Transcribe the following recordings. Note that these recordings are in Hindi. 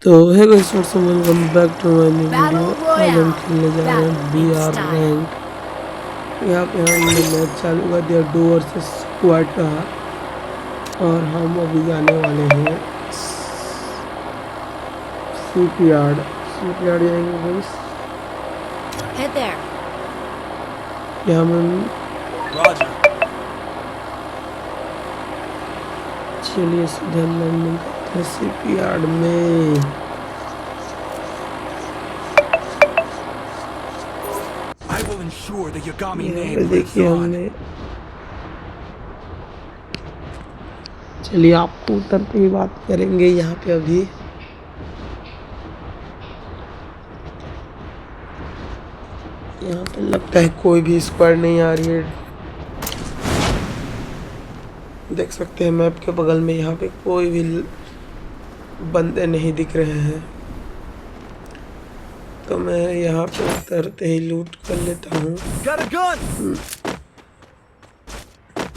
तो hey guys, what's up, welcome back to my new video. आज हम खेलने जा रहे हैं BR रैंक। यहाँ पे हमने मैच चालू कर दिया डू वर्सेस स्क्वाड का, और हम अभी जाने वाले हैं शिपयार्ड जाएंगे गाइस। Head there. यहाँ हम चलिए सीधा लैंडिंग करते हैं शिपयार्ड में। देखिए हमने, चलिए आपको उतरते ही बात करेंगे। यहाँ पे अभी यहाँ पे लगता है कोई भी स्क्वाड नहीं आ रही है। देख सकते हैं मैप के बगल में यहाँ पे कोई भी बंदे नहीं दिख रहे हैं। तो मैं यहाँ पे उतरते ही लूट कर लेता हूँ।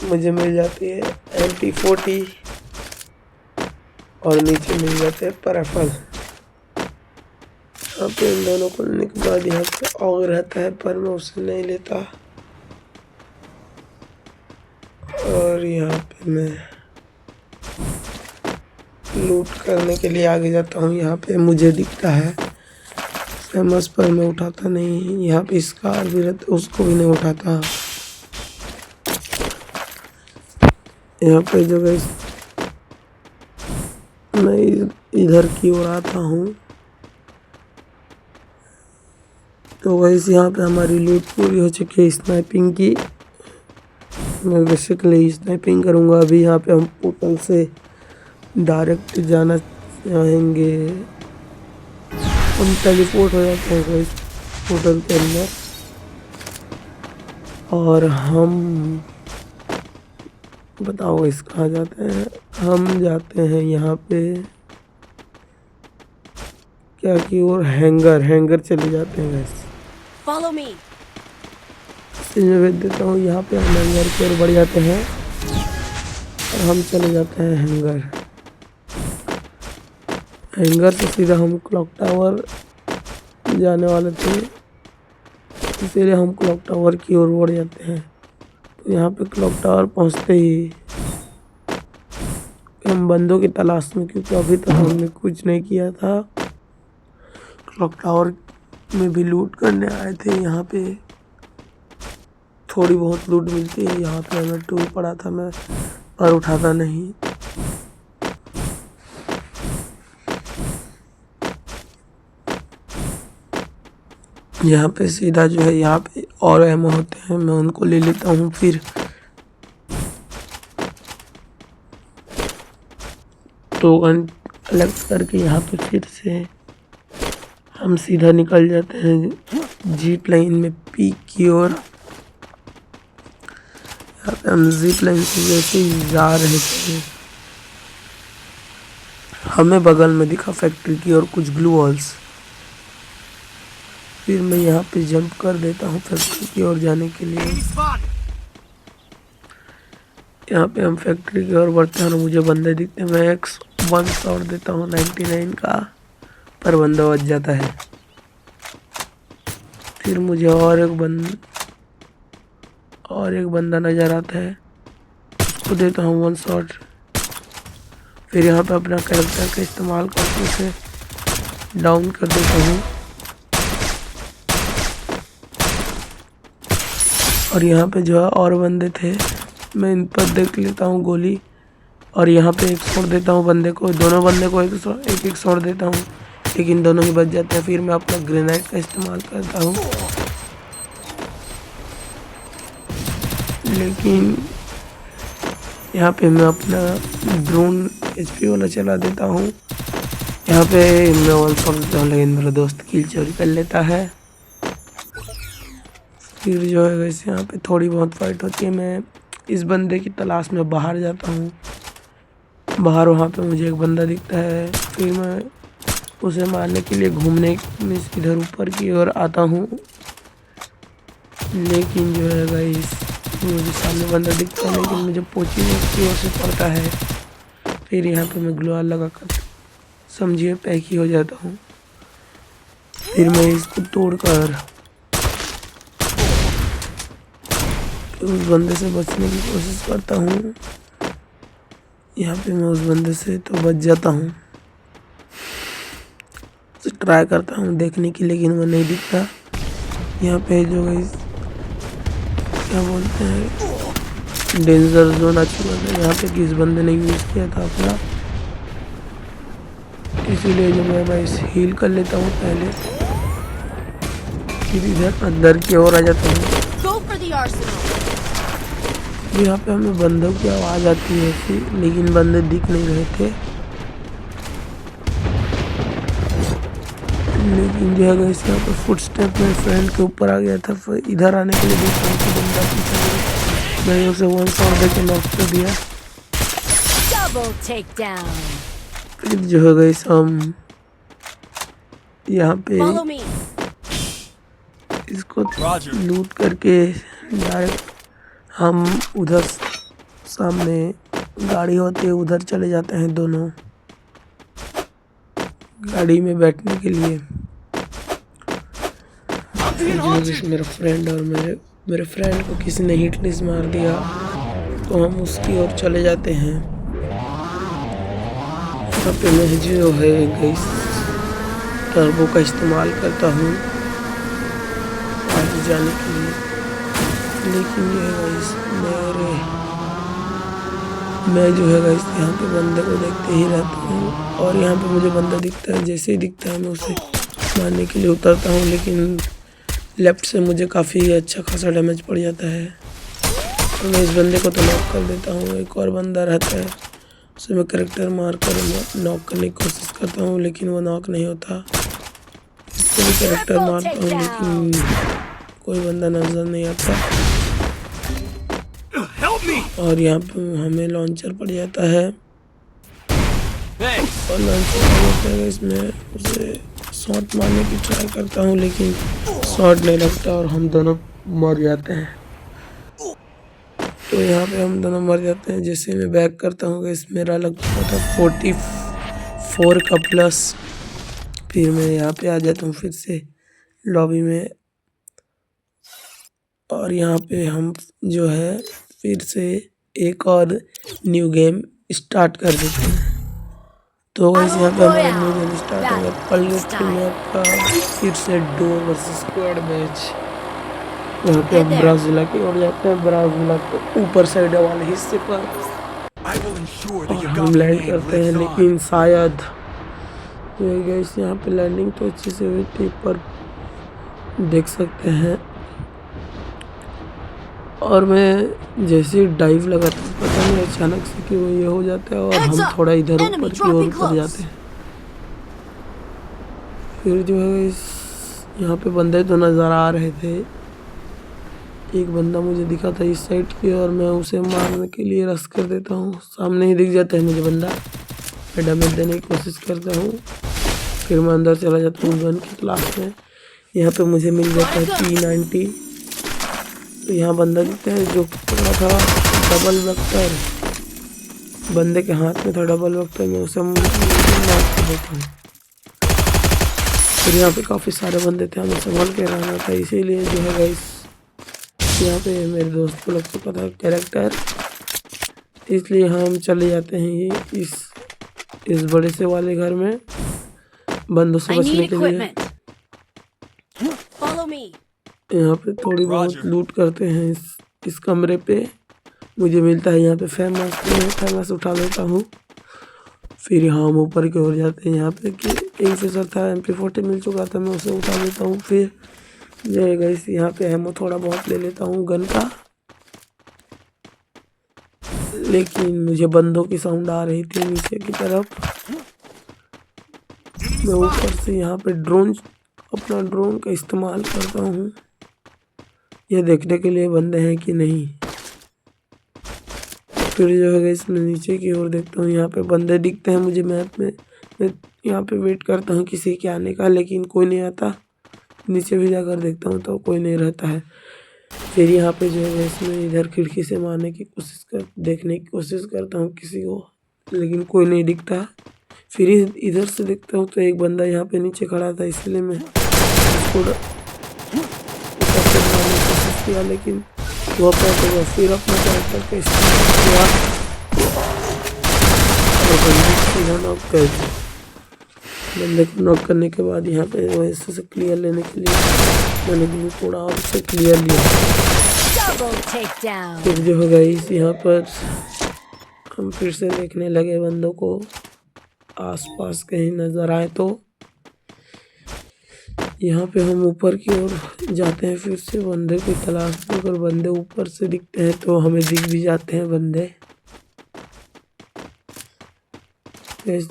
मुझे मिल जाती है MP40 और नीचे मिल जाते हैं राइफल। यहाँ पे इन दोनों को लेने के बाद यहाँ पे ऑग रहता है, पर मैं उसे नहीं लेता। और यहाँ पे मैं लूट करने के लिए आगे जाता हूँ। यहाँ पे मुझे दिखता है फेमस, पर मैं उठाता नहीं। यहाँ पे स्कार भी रहता, उसको भी नहीं उठाता। यहाँ पे जो गाइस मैं इधर की ओर आता हूँ, तो गाइस यहाँ पे हमारी लूट पूरी हो चुकी है स्नाइपिंग की। मैं बेसिकली स्नाइपिंग करूँगा अभी। यहाँ पे हम पोर्टल से डायरेक्ट जाना चाहेंगे। हम टेलीपोर्ट हो जाते हैं गाइस पोर्टल के अंदर, और हम बताओ इस कहाँ जाते हैं। हम जाते हैं यहाँ पे क्या की और हैंगर चले जाते हैं गाइस। Follow me. मैं भेज देता हूँ। यहाँ पे हम हैंगर की ओर बढ़ जाते हैं और हम चले जाते हैं हैंगर से सीधा हम क्लॉक टावर जाने वाले थे, इसीलिए हम क्लॉक टावर की ओर बढ़ जाते हैं। तो यहाँ पे क्लॉक टावर पहुँचते ही हम बंदों की तलाश में, क्योंकि अभी तक हमने कुछ नहीं किया था। क्लॉक टावर में भी लूट करने आए थे। यहाँ पे थोड़ी बहुत लूट मिलती है। यहाँ पे हमें टूल पड़ा था, मैं पर उठाता नहीं। यहाँ पे सीधा जो है यहाँ पे और एमो होते हैं, मैं उनको ले लेता हूँ। फिर टोकन कलेक्ट करके यहाँ पे फिर से हम सीधा निकल जाते हैं जीप लाइन में पीक की ओर। यहाँ पे हम जीप लाइन से जैसे ही जा रहे थे, हमें बगल में दिखा फैक्ट्री की और कुछ ग्लू वॉल्स। फिर मैं यहाँ पे जंप कर देता हूँ फैक्ट्री की ओर जाने के लिए। यहाँ पे हम फैक्ट्री की ओर बढ़ते हैं और मुझे बंदे दिखते हैं। मैं एक 1 शॉट देता हूँ 99 का, पर बंदा बच जाता है। फिर मुझे और एक बंदा नज़र आता है, उसको देता हूँ 1 शॉट। फिर यहाँ पे अपना कैरेक्टर का इस्तेमाल करके उसे डाउन कर देता हूँ। और यहाँ पे जो है और बंदे थे, मैं इन पर देख लेता हूँ गोली, और यहाँ पे एक शॉट देता हूँ बंदे को। दोनों बंदे को एक शॉट देता हूँ, लेकिन दोनों ही बच जाते हैं। फिर मैं अपना ग्रेनेड का इस्तेमाल करता हूँ, लेकिन यहाँ पे मैं अपना ड्रोन HP वाला चला देता हूँ। यहाँ पे मैं 1 शॉट देता हूँ, लेकिन मेरा दोस्त किल चोरी कर लेता है। फिर जो है वैसे यहाँ पे थोड़ी बहुत फाइट होती है। मैं इस बंदे की तलाश में बाहर जाता हूँ। बाहर वहाँ पे मुझे एक बंदा दिखता है। फिर मैं उसे मारने के लिए घूमने में इधर ऊपर की ओर आता हूँ, लेकिन जो है गाइस मुझे सामने बंदा दिखता है, लेकिन मुझे पोची में की ओर से पड़ता है। फिर यहाँ पे मैं ग्लोअर लगा कर समझिए पैक ही हो जाता हूँ। फिर मैं इसको तोड़कर उस बंदे से बचने की कोशिश करता हूँ। यहाँ पे मैं उस बंदे से तो बच जाता हूँ, ट्राई करता हूँ देखने की, लेकिन वो नहीं दिखता। यहाँ पे जो गाइस क्या बोलते हैं डेंजर जोन आ चुका था। यहाँ पे किस बंदे ने यूज़ किया था अपना, इसीलिए जो मैं गाइस हील कर लेता हूँ पहले, फिर इधर अंदर की ओर आ जाता हूँ। Go for the arsenal. यहाँ पे हमें बंदों की आवाज़ आती है ऐसी, लेकिन बंदे दिख नहीं रहे थे। लेकिन जो है गाइस यहाँ पे फुटस्टेप मेरे फ्रेंड के ऊपर आ गया था। फिर इधर आने के लिए देखा हूँ कि बंदा पीछे से, मैंने उसे 1 शॉट देके नॉक कर दिया। Double takedown. फिर जो है गाइस हम यहाँ पे Follow me. इसको लूट करके डायरेक्ट हम उधर सामने गाड़ी होती है उधर चले जाते हैं दोनों, गाड़ी में बैठने के लिए। मेरा फ्रेंड और मेरे फ्रेंड को किसी ने हिट लिस्ट मार दिया, तो हम उसकी ओर चले जाते हैं। यहाँ पे मैं जो है गाइस टर्बो का इस्तेमाल करता हूँ आगे जाने के लिए, लेकिन जो है गाइस मैं जो है गाइस यहाँ पे बंदे को देखते ही रहता हूँ, और यहाँ पे मुझे बंदा दिखता है, जैसे ही दिखता है मैं उसे मारने के लिए उतरता हूँ, लेकिन लेफ्ट से मुझे काफ़ी अच्छा खासा डैमेज पड़ जाता है। तो मैं इस बंदे को तो नॉक कर देता हूँ। एक और बंदा रहता है, उसे मैं करैक्टर मार कर नॉक करने की कोशिश करता हूँ, लेकिन वो नॉक नहीं होता। इसको भी करैक्टर मारता हूँ, लेकिन कोई बंदा नजर नहीं आता। और यहाँ पे हमें लॉन्चर पड़ जाता है, और लॉन्चर पड़ जाता है इसमें उसे शॉट मारने की ट्राई करता हूँ, लेकिन शॉट नहीं लगता और हम दोनों मर जाते हैं। तो यहाँ पे हम दोनों मर जाते हैं। जैसे मैं बैक करता हूँ इस मेरा लग चुका था 44 का प्लस। फिर मैं यहाँ पे आ जाता हूँ फिर से लॉबी में, और यहाँ पे हम जो है फिर से एक और न्यू गेम स्टार्ट कर देते हैं। तो वैसे यहाँ पे हमारा न्यू गेम स्टार्ट हो गया। पहले टीम में आपका फिर से डो वर्सेस स्क्वाड मैच। यहाँ पे हम ब्राज़ीला की ओर जाते हैं, ब्राज़ीला के ऊपर साइड वाले हिस्से पर हम लैंड करते हैं, लेकिन शायद गाइस यहाँ पे लैंडिंग तो अच्छी से हुई थी, पर देख सकते हैं और मैं जैसे डाइव लगाता हूँ पता नहीं अचानक से कि वो ये हो जाता है और हम थोड़ा इधर ऊपर की ओर उतर जाते हैं। फिर जो है यहाँ पे बंदे तो नज़र आ रहे थे। एक बंदा मुझे दिखा था इस साइड की, और मैं उसे मारने के लिए रश कर देता हूँ। सामने ही दिख जाता है मुझे बंदा, मैं डैमेज देने की कोशिश करता हूँ। फिर मैं अंदर चला जाता हूँ गन की क्लास में। यहाँ पे मुझे मिल जाता है P90। तो यहाँ बंदा दिखता है जो पकड़ा था डबल वेक्टर, बंदे के हाथ में था डबल वेक्टर, मैं उसे मार कर देता हूँ। फिर यहाँ पे काफ़ी सारे बंदे थे, हमें संभल के रहना था, इसीलिए जो है गाइस यहाँ पे मेरे दोस्त को लग चुका था कैरेक्टर, इसलिए हम चले जाते हैं इस बड़े से वाले घर में बंदों से बचने के लिए। यहाँ पे थोड़ी बहुत लूट करते हैं इस कमरे पे। मुझे मिलता है यहाँ पे फेमस उठा लेता हूँ। फिर यहाँ हम ऊपर की ओर जाते हैं। यहाँ पे कि एक से सर था MP40 मिल चुका था, मैं उसे उठा लेता हूँ। फिर जो है गाइस यहाँ पे हेमो थोड़ा बहुत ले लेता हूँ गन का, लेकिन मुझे बंदों की साउंड आ रही थी नीचे की तरफ। मैं ऊपर से यहाँ पे अपना ड्रोन का इस्तेमाल करता हूँ, यह देखने के लिए बंदे हैं कि नहीं। फिर जो है इसमें नीचे की ओर देखता हूँ, यहाँ पे बंदे दिखते हैं मुझे मैप में। मैं यहाँ पे वेट करता हूँ किसी के आने का, लेकिन कोई नहीं आता। नीचे भी जाकर देखता हूँ तो कोई नहीं रहता है। फिर यहाँ पे जो है इसमें इधर खिड़की से मारने की देखने की कोशिश करता हूँ किसी को, लेकिन कोई नहीं दिखता। फिर इधर से देखता हूँ तो एक बंदा यहाँ पे नीचे खड़ा था, इसलिए मैं उसको ऊपर से मारने की कोशिश किया, लेकिन वो पैसे हुआ। फिर अपना कैरेक्टर का इस्तेमाल किया और बंदे को सीधा नॉक कर दिया। बंदे को नॉक करने के बाद यहाँ पे वैसे से क्लियर लेने के लिए मैंने ग्लू तोड़ा और उसे क्लियर लिया। Double takedown. फिर जो हो गई यहाँ पर हम फिर से देखने लगे बंदों को, आसपास कहीं नजर आए तो यहाँ पे हम ऊपर की ओर जाते हैं फिर से बंदे की तलाश में। अगर बंदे ऊपर से दिखते हैं तो हमें दिख भी जाते हैं बंदे।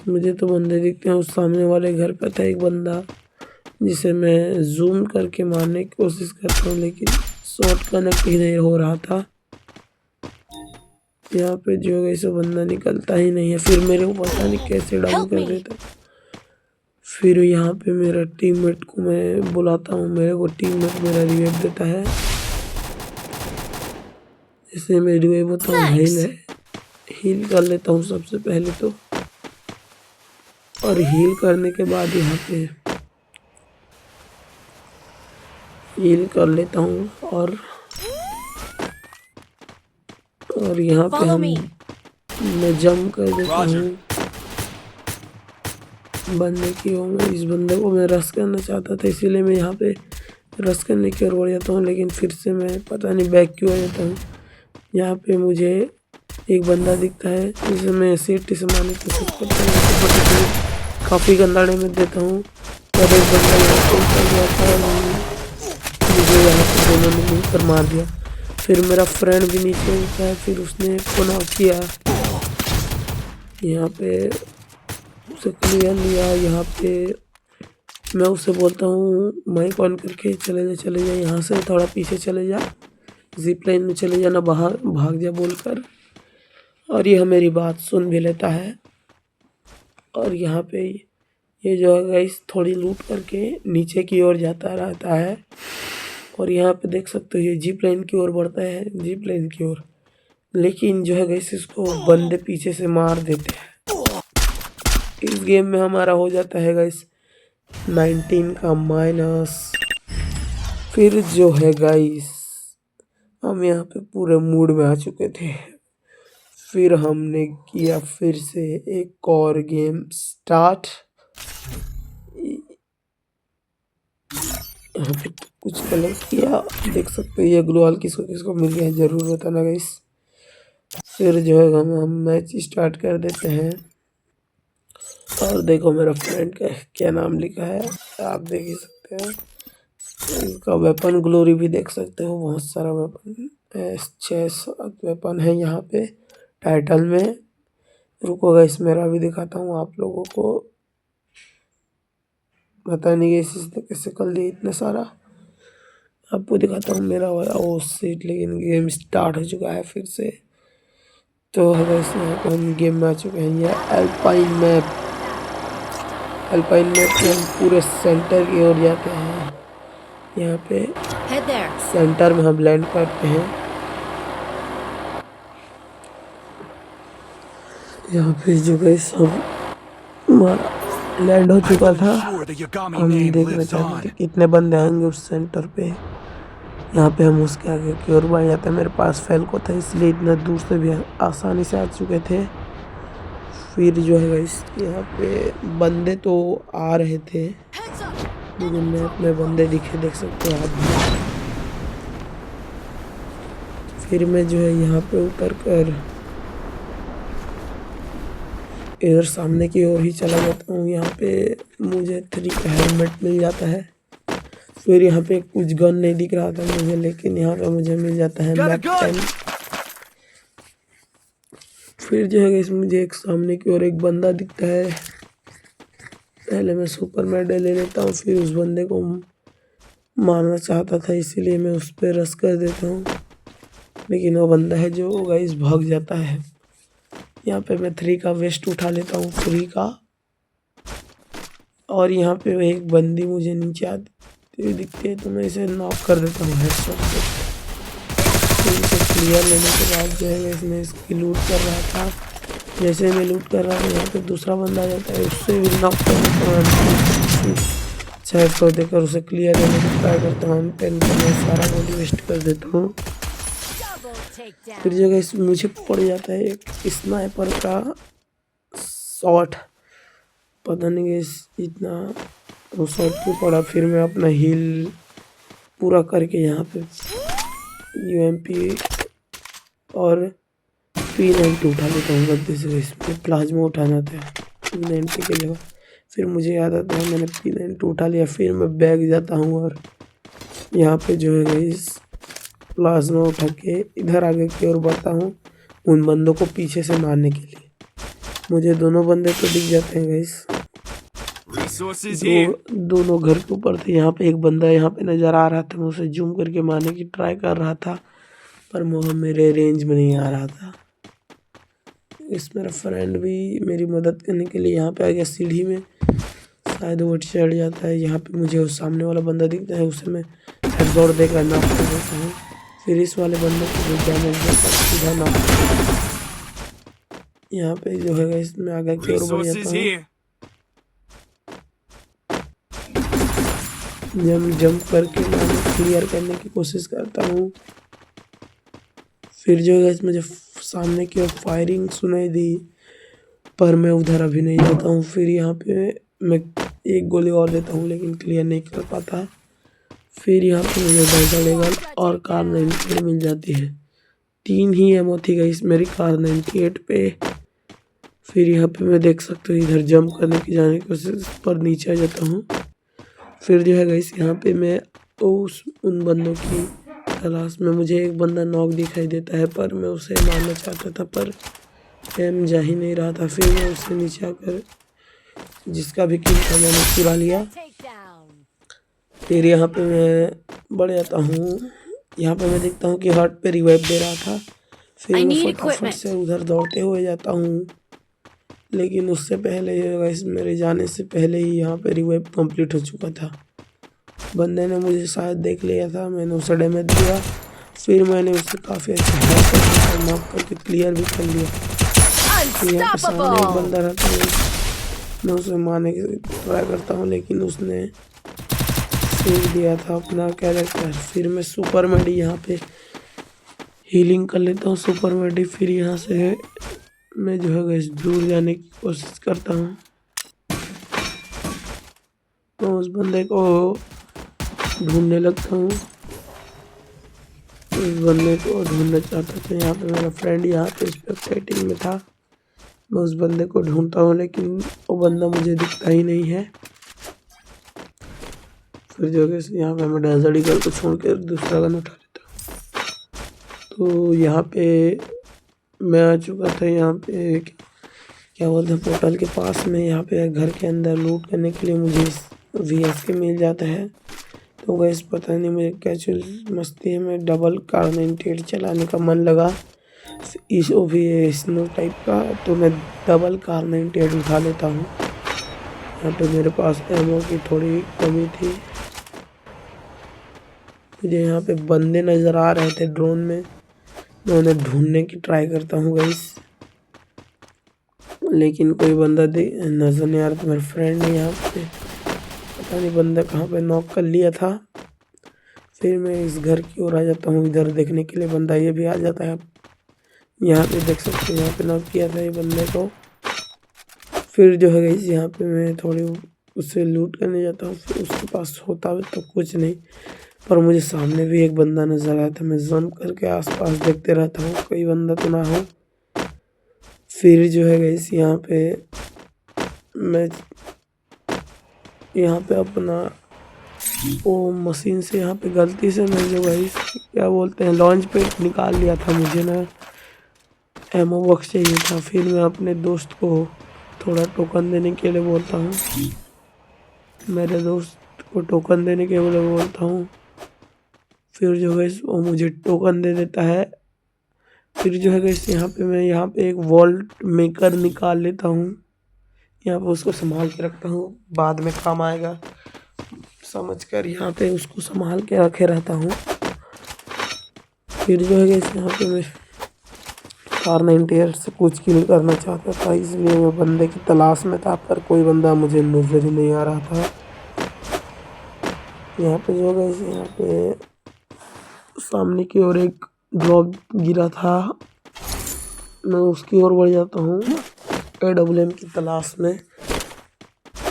मुझे तो बंदे दिखते हैं। उस सामने वाले घर पे था एक बंदा जिसे मैं जूम करके मारने की कोशिश करता हूँ, लेकिन शॉट कनेक्ट ही नहीं हो रहा था। यहाँ पे जो ऐसे बंदा निकलता ही नहीं है। फिर मेरे को पता नहीं कैसे डाउन कर देता। फिर यहाँ पे मेरा टीममेट को मैं बुलाता हूँ, मेरे को टीममेट मेरा रिवाइव देता है। इसे मैं रिवाइव होता हूँ, हील कर लेता हूँ सबसे पहले तो, और हील करने के बाद यहाँ पे हील कर लेता हूँ और यहाँ पे मैं जंप कर देता हूँ बंदे की ओर में। इस बंदे को मैं रश करना चाहता था, इसीलिए मैं यहाँ पे रश करने की ओर बढ़ जाता हूँ, लेकिन फिर से मैं पता नहीं बैक क्यों आ जाता हूँ। यहाँ पे मुझे एक बंदा दिखता है जिसे मैं सीटी से मारने की कोशिश करता हूँ, काफ़ी गंदा डैमेज देता हूँ। और एक बंदा यहाँ पे ऊपर गया था, मुझे यहाँ पे दोनों ने मिलकर मार दिया। फिर मेरा फ्रेंड भी नीचे उठा है, फिर उसने को नॉक किया। यहाँ पे उसे क्लियर लिया। यहाँ पे मैं उससे बोलता हूँ माइक ऑन करके चले जा यहाँ से थोड़ा पीछे चले जा, जिप लाइन में चले जाना, बाहर भाग जा बोलकर। और यह मेरी बात सुन भी लेता है। और यहाँ पे ये जो है गाइस थोड़ी लूट करके नीचे की ओर जाता रहता है। और यहाँ पे देख सकते हो ये जिप लाइन की ओर बढ़ता है, जिप लाइन की ओर, लेकिन जो है गाइस इसको बंदे पीछे से मार देते हैं। इस गेम में हमारा हो जाता है गाइस 19 का माइनस। फिर जो है गाइस हम यहाँ पे पूरे मूड में आ चुके थे। फिर हमने किया फिर से एक और गेम स्टार्ट। यहाँ पे कुछ कलेक्ट किया, देख सकते हो ये ग्लोवाल किसको किसको मिल गया है जरूर बताना गाइस। फिर जो है हम मैच स्टार्ट कर देते हैं। और देखो मेरा फ्रेंड का क्या नाम लिखा है, आप देख ही सकते हैं। इसका वेपन ग्लोरी भी देख सकते हो, बहुत सारा वेपन 6-7 वेपन है यहाँ पे टाइटल में। रुको गाइस मेरा भी दिखाता हूँ आप लोगों को, पता नहीं इसने कैसे कर दिया इतना सारा। आपको दिखाता हूँ मेरा ओ सीट, लेकिन गेम स्टार्ट हो चुका है फिर से। तो गाइस यहाँ पे हम गेम में आ चुके हैं। ये अल्पाइन मैप में हम पूरे सेंटर की ओर जाते हैं। यहाँ पे सेंटर में हम लैंड करते हैं। यहाँ पे जो गाइस हमारा लैंड हो चुका था। हम देखना चाहते थे कितने बंदे आएंगे उस सेंटर पे। यहाँ पे हम उसके आगे की ओर बढ़ जाते हैं। मेरे पास फैल्को था इसलिए इतना दूर से भी आसानी से आ चुके थे। फिर जो है गाइस यहाँ पे बंदे तो आ रहे थे, मुझे मैप में बंदे दिखे, देख सकते हो आप भी। फिर मैं जो है यहाँ पे उतर कर इधर सामने की ओर ही चला जाता हूँ। यहाँ पे मुझे 3 का हेलमेट मिल जाता है। फिर यहाँ पे कुछ गन नहीं दिख रहा था मुझे, लेकिन यहाँ पे मुझे मिल जाता है मैप 10। फिर जो है मुझे एक सामने की ओर एक बंदा दिखता है। पहले मैं सुपर मेडल ले लेता हूँ, फिर उस बंदे को मारना चाहता था इसीलिए मैं उस पर रश कर देता हूँ, लेकिन वो बंदा है जो गाइस भाग जाता है। यहाँ पे मैं 3 का वेस्ट उठा लेता हूँ फ्री का। और यहाँ पे एक बंदी मुझे नीचे आती हुई दिखती है तो मैं इसे नॉक कर देता हूँ हेडशॉट से। फिर इसे क्लियर लेने के बाद जो है मैं इसकी लूट कर रहा था। जैसे मैं लूट कर रहा था यहाँ पे दूसरा बंदा आ जाता है, उससे भी नॉक कर देता हूँ। चाहे तो देकर उसे क्लियर करने की ट्राई करता हूँ, पेन पर मैं सारा बॉडी वेस्ट कर देता हूँ। Double takedown. फिर जो गाइस मुझे पड़ जाता है एक स्नाइपर का शॉट, पता नहीं गाइस इतना वो शॉट क्यों पड़ा। फिर मैं अपना हील पूरा करके यहाँ पे यूएमपी और P90 उठा लेता हूँ गलती से। इसमें प्लाज्मा उठाना था P90 की जगह, फिर मुझे याद आता है मैंने P90 उठा लिया। फिर मैं बैग जाता हूँ और यहाँ पे जो है गाइस प्लाज्मा उठा के इधर आगे की ओर बढ़ता हूँ उन बंदों को पीछे से मारने के लिए। मुझे दोनों बंदे तो दिख जाते हैं गाइस, दोनों घर के ऊपर थे। यहाँ पे एक बंदा यहाँ पे नज़र आ रहा था, मैं उसे जूम करके मारने की ट्राई कर रहा था पर वो मेरे रेंज में नहीं आ रहा था। इस मेरा फ्रेंड भी मेरी मदद करने के लिए यहाँ पे आ गया सीढ़ी में, शायद वो चढ़ जाता है। यहाँ पे मुझे उस सामने वाला बंदा दिखता है, उसे मैं हेडशॉट देकर नॉक कर देता हूँ। फिर इस वाले बंदे को जो डैमेज देता है सीधा नॉक कर देता हूँ। यहाँ पे जो है इसमें आगे की ओर बढ़ जाता हूँ, जंप करके मैं क्लियर करने की कोशिश करता हूँ। फिर जो है मुझे सामने की ओर फायरिंग सुनाई दी पर मैं उधर अभी नहीं जाता हूँ। फिर यहाँ पे मैं एक गोली और देता हूँ लेकिन क्लियर नहीं कर पाता। फिर यहाँ पे मुझे डायगल और कार 98 मिल जाती है। 3 ही एमओ थी गई मेरी कार 98 पे। फिर यहाँ पे मैं देख सकता हूँ इधर जंप करने की जाने की कोशिश पर नीचे आ जाता हूँ। फिर जो है गाइस यहाँ पे मैं उन बंदों की तलाश में, मुझे एक बंदा नॉक दिखाई देता है पर मैं उसे मारना चाहता था पर एम जा ही नहीं रहा था। फिर मैं उससे नीचे आकर जिसका भी किल था मैंने चुरा लिया। फिर यहाँ पे मैं बढ़ जाता हूँ, यहाँ पे मैं देखता हूँ कि हार्ट पे रिवाइव दे रहा था। फिर मैं फटाफट से उधर दौड़ते हुए जाता हूँ लेकिन उससे पहले गाइस मेरे जाने से पहले ही यहाँ पे रिवाइव कंप्लीट हो चुका था। बंदे ने मुझे शायद देख लिया था, मैंने उसे डैमेज दिया। फिर मैंने उसे काफ़ी अच्छे हेल्प नॉक करके क्लियर भी कर लिया। फिर यहाँ पे सामने एक बंदा रहता है, मैं उसे मारने की ट्राई करता हूँ लेकिन उसने फेंक दिया था अपना कैरेक्टर। फिर मैं सुपर मेडी यहाँ पे हीलिंग कर लेता हूँ सुपर मेडी। फिर यहाँ से मैं जो है गैस दूर जाने की कोशिश करता हूँ। तो उस बंदे को ढूंढने लगता हूँ, उस बंदे को ढूंढना चाहता था। यहाँ पे मेरा फ्रेंड यहाँ पे स्पेक्टेटिंग में था, मैं उस बंदे को ढूंढता हूँ लेकिन वो बंदा मुझे दिखता ही नहीं है। फिर जो है यहाँ पे मैं डेजर्ट ईगल को छोड़ कर दूसरा गन उठा लेता हूँ। तो यहाँ पे मैं आ चुका था, यहाँ पे क्या बोलते हैं पोर्टल के पास में। यहाँ पे घर के अंदर लूट करने के लिए मुझे VSK मिल जाता है। तो गैस पता नहीं मेरे क्या चल मस्ती है, मैं डबल कार 98 चलाने का मन लगा इस भी स्नो टाइप का, तो मैं डबल कार 98 उठा लेता हूँ। यहाँ पे मेरे पास एमओ की थोड़ी कमी थी। मुझे यहाँ पे बंदे नज़र आ रहे थे ड्रोन में, मैं उन्हें ढूंढने की ट्राई करता हूँ गाइस लेकिन कोई बंदा नज़र नहीं आ रहा था। मेरा फ्रेंड ने यहाँ पे पता नहीं बंदा कहाँ पे नॉक कर लिया था। फिर मैं इस घर की ओर आ जाता हूँ, इधर देखने के लिए बंदा ये भी आ जाता है। यहाँ पे देख सकते हैं यहाँ पे नॉक किया था ये बंदे को। फिर जो है गाइस यहाँ पे मैं थोड़ी उससे लूट करने जाता हूँ। फिर उसके पास होता है तो कुछ नहीं पर मुझे सामने भी एक बंदा नजर आया था। मैं जंप करके आसपास देखते रहता हूँ कोई बंदा तो ना हो। फिर जो है गाइस यहाँ पे मैं यहाँ पे अपना वो मशीन से यहाँ पे गलती से मैं जो गाइस क्या बोलते हैं लॉन्च पे निकाल लिया था। मुझे ना एमओ बॉक्स चाहिए था। फिर मैं अपने दोस्त को थोड़ा टोकन देने के लिए बोलता हूँ, मेरे दोस्त को टोकन देने के लिए बोलता हूँ। फिर जो है वो मुझे टोकन दे देता है। फिर जो है गाइस यहाँ पे मैं यहाँ पे एक वॉल्ट मेकर निकाल लेता हूँ, यहाँ पे उसको संभाल के रखता हूँ, बाद में काम आएगा समझकर यहाँ पे उसको संभाल के रखे रहता हूँ। फिर जो है गाइस यहाँ पे मैं कार 98 से कुछ किल करना चाहता था, इसलिए मैं बंदे की तलाश में था, पर कोई बंदा मुझे नजर ही नहीं आ रहा था। यहाँ पे जो गाइस, यहाँ पे सामने की ओर एक ड्रॉप गिरा था, मैं उसकी ओर बढ़ जाता हूँ AWM की तलाश में।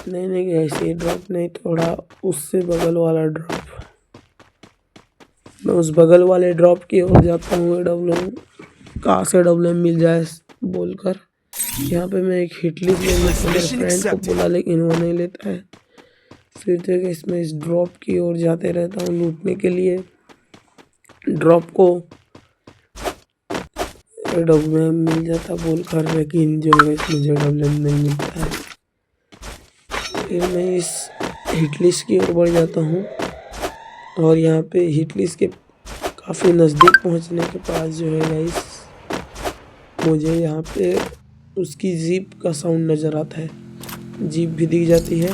नहीं नहीं गाइस, ये ड्रॉप नहीं, थोड़ा उससे बगल वाला ड्रॉप। मैं उस बगल वाले ड्रॉप की ओर जाता हूँ AWM, कहाँ से AWM मिल जाए बोलकर। यहाँ पे मैं एक हिटलिस्ट लेने से मेरे फ्रेंड को बोला, लेकिन वो नहीं लेता है। फिर देखिए इसमें इस ड्रॉप की ओर जाते रहता हूँ लूटने के लिए ड्रॉप को। AWM मिल जाता बोलकर, लेकिन जो है मुझे AWM नहीं मिलता है। फिर मैं इस हिटलिस्ट की ओर बढ़ जाता हूँ, और यहाँ पे हिटलिस्ट के काफ़ी नज़दीक पहुँचने के पास जो है गाइस, मुझे यहाँ पे उसकी जीप का साउंड नज़र आता है। जीप भी दिख जाती है।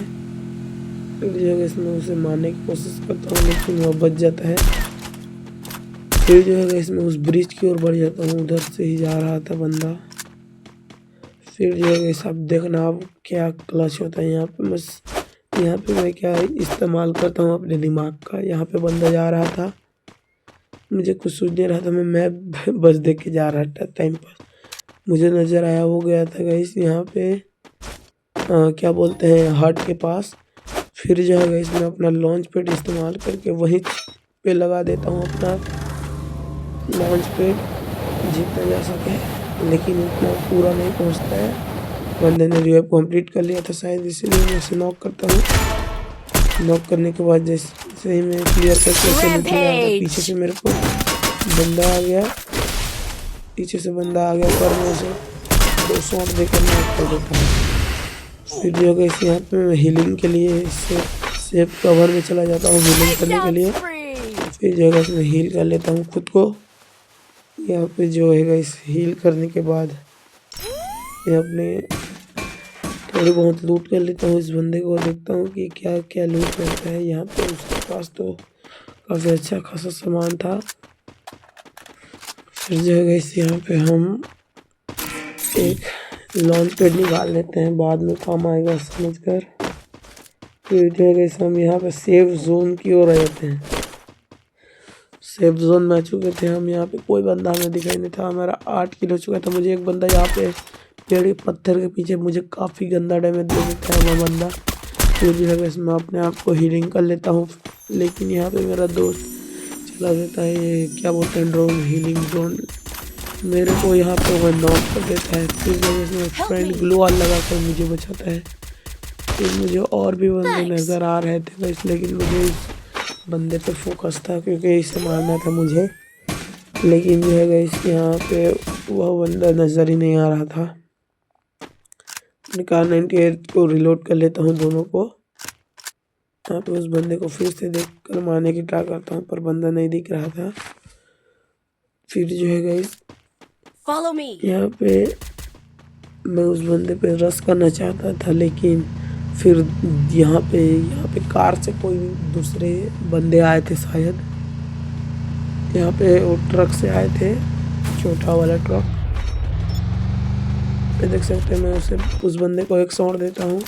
फिर जो है इसमें उसे मारने की कोशिश करता हूँ, लेकिन वह बच जाता है। फिर जो है इसमें उस ब्रिज की ओर बढ़ जाता हूँ, उधर से ही जा रहा था बंदा। फिर जो है सब देखना अब क्या क्लच होता है। यहाँ पे मैं क्या इस्तेमाल करता हूँ अपने दिमाग का। यहाँ पे बंदा जा रहा था, मुझे कुछ सूझ नहीं रहा था, मैं मैप बस देख के जा रहा था। टाइम पर मुझे नज़र आया, हो गया था गाइस यहाँ पे क्या बोलते हैं, हार्ट के पास। फिर जो है गाइस मैं अपना लॉन्च पैड इस्तेमाल करके वहीं पे लगा देता हूँ अपना लॉन्च पैड, जितना जा सके, लेकिन उतना पूरा नहीं पहुँचता है। बंदे ने रिवाइव कंप्लीट कर लिया था शायद, इसीलिए मैं उसे नॉक करता हूँ। नॉक करने के बाद जैसे ही मैं क्लियर करके उसे निकल रहा था, पीछे से मेरे को बंदा आ गया, पर मैं उसे 2 शॉट देकर नॉक कर देता हूँ। फिर जो है इस यहाँ पे मैं हीलिंग के लिए सेफ कवर में चला जाता हूँ हीलिंग करने के लिए। फिर जो है इसमें हील कर लेता हूँ खुद को। यहाँ पे जो है इस हील करने के बाद मैं अपने थोड़ी बहुत लूट कर लेता हूँ। इस बंदे को देखता हूँ कि क्या क्या लूट करता है। यहाँ पे उसके पास तो काफ़ी अच्छा खासा सामान था। फिर जो है इस यहाँ पे हम एक लॉन्च पैड निकाल लेते हैं, बाद में काम आएगा समझकर। फिर जो है हम यहाँ पे सेफ जोन की ओर आ जाते हैं। सेफ जोन में आ चुके थे हम। यहाँ पे कोई बंदा हमें दिखाई नहीं था। हमारा 8 किल हो चुका था। मुझे एक बंदा यहाँ पे पेड़ के पत्थर के पीछे मुझे काफ़ी गंदा डैमेज दे देता है वो बंदा। फिर जो है मैं अपने आप को हीलिंग कर लेता हूँ, लेकिन यहाँ पे मेरा दोस्त चला देता है, ये क्या बोलते हैं, ड्रोन हीलिंग ड्रोन, मेरे को यहाँ पे वो नॉक कर देता है। फिर जब इसमें फ्रेंड ग्लू वॉल लगा कर मुझे बचाता है। फिर मुझे और भी बंदे नज़र आ रहे थे बस, लेकिन मुझे इस बंदे पे फोकस था क्योंकि इसे मारना था मुझे। लेकिन जो है इस यहाँ पे वह बंदा नज़र ही नहीं आ रहा था। मैं कार 98 को रिलोड कर लेता हूँ दोनों को। यहाँ पे उस बंदे को फिर से देख कर मारने की ट्राई करता हूँ, पर बंदा नहीं दिख रहा था। फिर जो है गाइस यहाँ पे मैं उस बंदे पे रश करना चाहता था, लेकिन फिर यहाँ पे कार से कोई दूसरे बंदे आए थे शायद। यहाँ पे वो ट्रक से आए थे, छोटा वाला ट्रक पे देख सकते हैं। मैं उस बंदे को एक शॉट देता हूँ।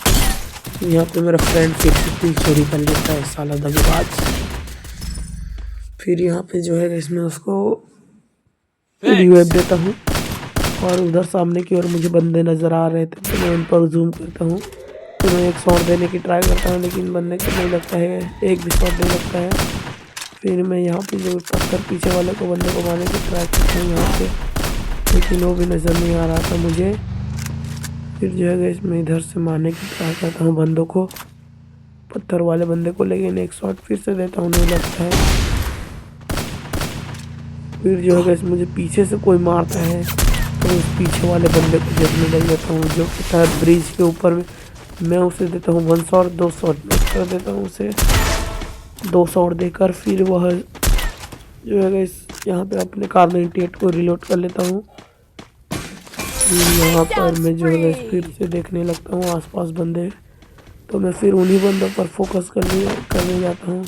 यहाँ पे मेरा फ्रेंड फिर किल चोरी कर लेता है साला दगेबाज। फिर यहाँ पे जो है इसमें उसको रिवाइव देता हूँ, और उधर सामने की ओर मुझे बंदे नज़र आ रहे थे, तो मैं उन पर जूम करता हूँ। तो मैं एक शॉट देने की ट्राई करता हूँ, लेकिन बंदे को नहीं लगता है, एक भी शॉट नहीं लगता है। फिर मैं यहाँ पे जो पत्थर पीछे वाले को बंदे को मारने की ट्राई करता हूँ यहाँ पे, लेकिन वो भी नज़र नहीं आ रहा था मुझे। फिर जो है इसमें इधर से मारने की ट्राई करता हूँ बंदों को, पत्थर वाले बंदे को, लेकिन एक शॉट फिर से देता हूँ, नहीं लगता है। फिर जो है मुझे पीछे से कोई मारता है, तो उस पीछे वाले बंदे को देखने लग जाता हूँ जो कि था ब्रिज के ऊपर में। मैं उसे देता हूँ 1 शॉट, 2 शॉट कर देता हूँ उसे 2 शॉट देकर। फिर वह जो है यहाँ पे अपने कार 98 को रिलोड कर लेता हूँ। यहाँ पर मैं जो है फिर से देखने लगता हूँ आसपास बंदे, तो मैं फिर उन्हीं बंदों पर फोकस करने जाता हूँ।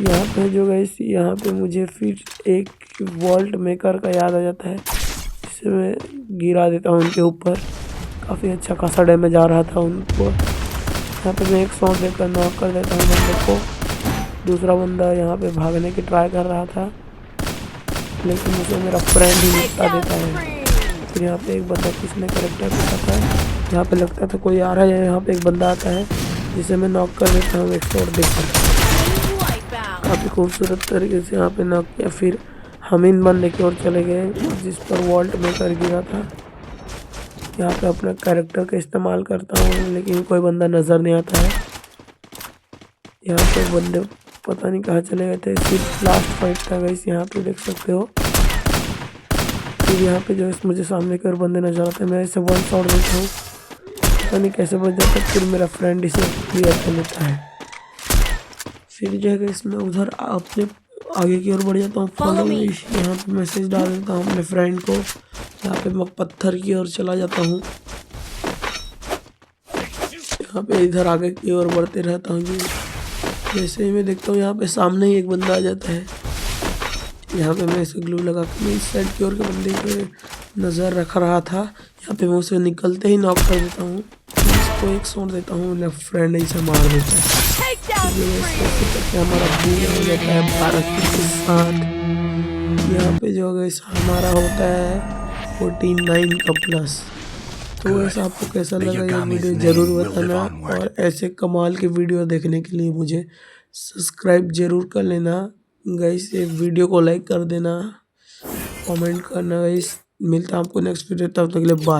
यहाँ पे जो है यहाँ पे मुझे फिर एक वॉल्ट मेकर का याद आ जाता है, जिसे मैं गिरा देता हूँ उनके ऊपर। काफ़ी अच्छा खासा डैमेज आ रहा था उनको। यहाँ पे मैं एक शॉट देकर नॉक कर देता हूँ बंदे को। दूसरा बंदा यहाँ पे भागने की ट्राई कर रहा था, लेकिन उसे मेरा फ्रेंड ही निपटा देता है। फिर यहाँ पे एक बंदा किसने कैरेक्टर रखा था, यहाँ पे लगता था कोई आ रहा है। यहाँ पे एक बंदा आता है जिसे मैं नॉक कर देता हूँ एक शॉट देकर। काफ़ी खूबसूरत तरीके से यहाँ पे नॉक किया। फिर हम इन बंदे की ओर चले गए जिस पर वॉल्ट मेकर गिरा था। यहाँ पे अपने कैरेक्टर का इस्तेमाल करता हूँ, लेकिन कोई बंदा नज़र नहीं आता है। यहाँ पे बंदे पता नहीं कहाँ चले गए थे। सिर्फ लास्ट फाइट था गाइस, यहाँ पे देख सकते हो। फिर यहाँ पे जो है मुझे सामने की ओर बंदे नजर आते हैं, मैं इसे वन शॉट देता हूँ, पता नहीं कैसे बच जाता है। फिर मेरा फ्रेंड इसे क्लियर कर लेता है। फिर जो है इसमें उधर अपने आगे की ओर बढ़ जाता हूँ। फॉलो मी, यहाँ पे मैसेज डाल देता हूँ अपने फ्रेंड को। यहाँ पे मैं पत्थर की ओर चला जाता हूँ। यहाँ पे इधर आगे की ओर बढ़ते रहता हूँ जी। जैसे ही मैं देखता हूँ यहाँ पे सामने ही एक बंदा आ जाता है। यहाँ पे मैं इसे ग्लू लगा के मैं इस साइड की ओर के बंदे पे नज़र रख रहा था। यहाँ पे मैं उसे निकलते ही नॉक कर देता हूँ। इसको एक शॉट देता हूँ, लेफ्ट फ्रेंड इसे मार देता है। हमारा पूरा हो जाता है भारत के साथ। यहाँ पे जो है हमारा होता है 49 का प्लस। तो वैसे आपको कैसा लगा ये वीडियो ज़रूर बताना, और ऐसे कमाल के वीडियो देखने के लिए मुझे सब्सक्राइब ज़रूर कर लेना गाइस। ये वीडियो को लाइक कर देना, कमेंट करना गाइस। मिलता है आपको नेक्स्ट वीडियो, तब तक के लिए बाय।